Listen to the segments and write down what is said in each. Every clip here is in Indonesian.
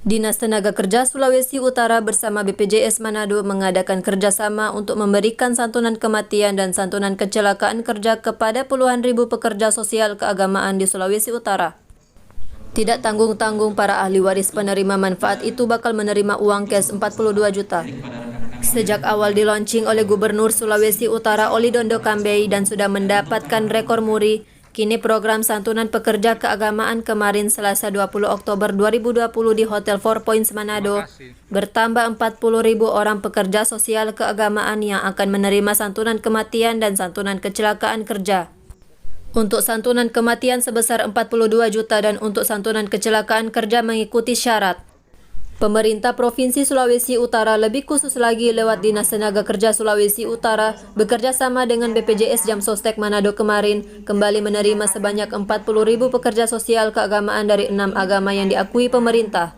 Dinas Tenaga Kerja Sulawesi Utara bersama BPJS Manado mengadakan kerjasama untuk memberikan santunan kematian dan santunan kecelakaan kerja kepada puluhan ribu pekerja sosial keagamaan di Sulawesi Utara. Tidak tanggung-tanggung para ahli waris penerima manfaat itu bakal menerima uang cash 42 juta. Sejak awal di-launching oleh Gubernur Sulawesi Utara Oli Dondo Kambei dan sudah mendapatkan rekor muri, kini program santunan pekerja keagamaan kemarin Selasa 20 Oktober 2020 di Hotel Four Points Manado bertambah 40.000 orang pekerja sosial keagamaan yang akan menerima santunan kematian dan santunan kecelakaan kerja. Untuk santunan kematian sebesar 42 juta dan untuk santunan kecelakaan kerja mengikuti syarat. Pemerintah Provinsi Sulawesi Utara lebih khusus lagi lewat Dinas Tenaga Kerja Sulawesi Utara bekerja sama dengan BPJS Jamsostek Manado kemarin kembali menerima sebanyak 40.000 pekerja sosial keagamaan dari 6 agama yang diakui pemerintah.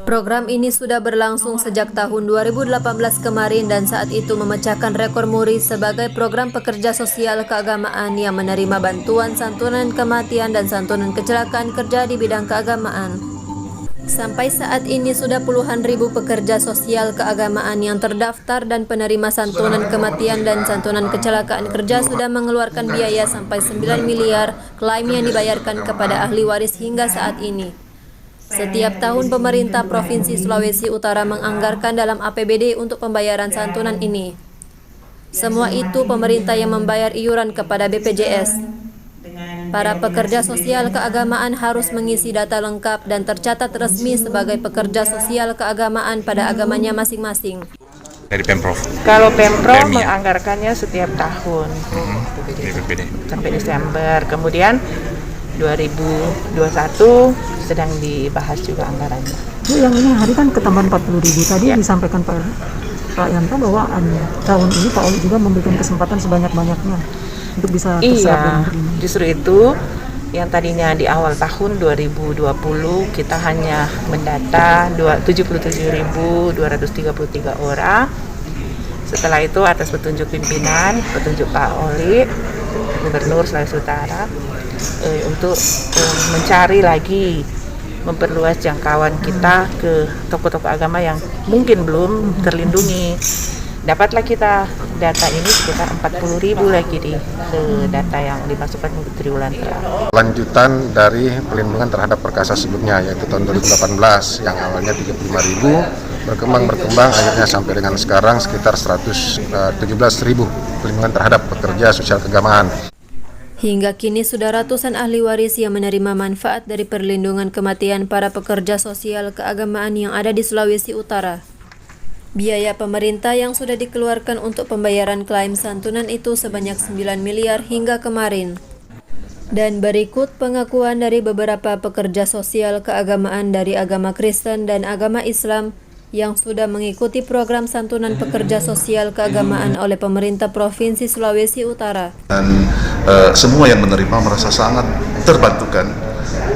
Program ini sudah berlangsung sejak tahun 2018 kemarin dan saat itu memecahkan rekor muri sebagai program pekerja sosial keagamaan yang menerima bantuan santunan kematian dan santunan kecelakaan kerja di bidang keagamaan. Sampai saat ini sudah puluhan ribu pekerja sosial keagamaan yang terdaftar dan penerima santunan kematian dan santunan kecelakaan kerja sudah mengeluarkan biaya sampai 9 miliar klaim yang dibayarkan kepada ahli waris hingga saat ini. Setiap tahun pemerintah Provinsi Sulawesi Utara menganggarkan dalam APBD untuk pembayaran santunan ini. Semua itu pemerintah yang membayar iuran kepada BPJS. Para pekerja sosial keagamaan harus mengisi data lengkap dan tercatat resmi sebagai pekerja sosial keagamaan pada agamanya masing-masing. Dari Pemprov? Kalau Pemprov menganggarkannya setiap tahun BPBD sampai Desember. Kemudian 2021 sedang dibahas juga anggarannya. Bu, yang ini hari kan ketambahan 40.000 tadi ya. Disampaikan Pak Yanto bahwa tahun ini Pak Oli juga memberikan kesempatan sebanyak-banyaknya untuk bisa terserap dan menerima. Justru itu yang tadinya di awal tahun 2020 kita hanya mendata 77.233 orang. Setelah itu atas petunjuk pimpinan, petunjuk Pak Oli, Gubernur Sulawesi Utara, untuk mencari lagi, memperluas jangkauan kita ke tokoh-tokoh agama yang mungkin belum terlindungi. Dapatlah kita data ini sekitar 40.000 lagi di data yang dimasukkan untuk triwulan terakhir. Lanjutan dari pelindungan terhadap perkasa sebelumnya yaitu tahun 2018 yang awalnya 35.000 berkembang akhirnya sampai dengan sekarang sekitar 117.000 pelindungan terhadap pekerja sosial keagamaan. Hingga kini sudah ratusan ahli waris yang menerima manfaat dari perlindungan kematian para pekerja sosial keagamaan yang ada di Sulawesi Utara. Biaya pemerintah yang sudah dikeluarkan untuk pembayaran klaim santunan itu sebanyak 9 miliar hingga kemarin. Dan berikut pengakuan dari beberapa pekerja sosial keagamaan dari agama Kristen dan agama Islam yang sudah mengikuti program santunan pekerja sosial keagamaan oleh pemerintah Provinsi Sulawesi Utara. Dan semua yang menerima merasa sangat terbantukan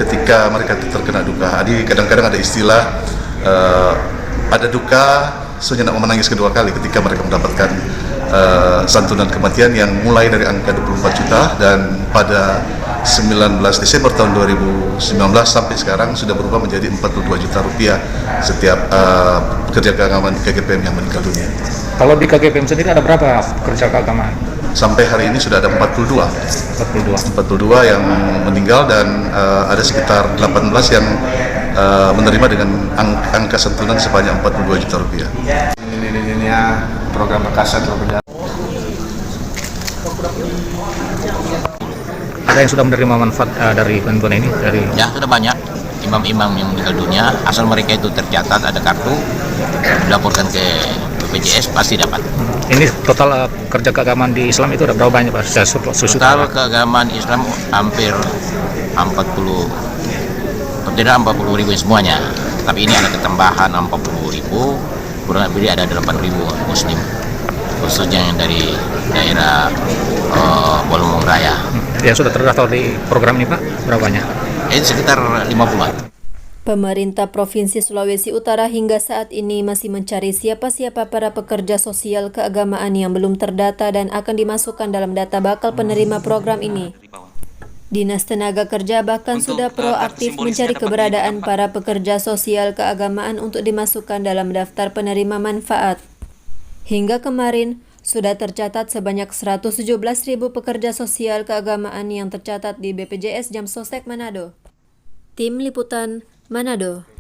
ketika mereka terkena duka. Jadi kadang-kadang ada istilah ada duka sejenak menangis kedua kali ketika mereka mendapatkan santunan kematian yang mulai dari angka 24 juta dan pada 19 Desember tahun 2019 sampai sekarang sudah berubah menjadi 42 juta rupiah setiap pekerja keagamaan di KGPM yang meninggal dunia. Kalau di KGPM sendiri ada berapa pekerja keagamaan? Sampai hari ini sudah ada 42 yang meninggal dan ada sekitar 18 yang menerima dengan angka santunan sebanyak 42 juta rupiah. Ini program perkasa telah berjalan. Ada yang sudah menerima manfaat dari bantuan ini? Ya, sudah banyak imam-imam yang meninggal dunia, asal mereka itu tercatat ada kartu, dilaporkan ke BPJS pasti dapat. Ini total kerja keagamaan di Islam itu ada berapa banyak Pak? Total keagamaan Islam hampir 40.000 semuanya. Tapi ini ada ketambahan 40.000, kurang lebih ada 8.000 Muslim, khususnya yang dari daerah Bolomong Raya. Yang sudah terdaftar di program ini Pak, berapa banyak? Ini sekitar 50-an. Pemerintah Provinsi Sulawesi Utara hingga saat ini masih mencari siapa-siapa para pekerja sosial keagamaan yang belum terdata dan akan dimasukkan dalam data bakal penerima program ini. Dinas Tenaga Kerja bahkan sudah proaktif mencari keberadaan para pekerja sosial keagamaan untuk dimasukkan dalam daftar penerima manfaat. Hingga kemarin, sudah tercatat sebanyak 117.000 pekerja sosial keagamaan yang tercatat di BPJS Jamsostek Manado. Tim Liputan, Manado.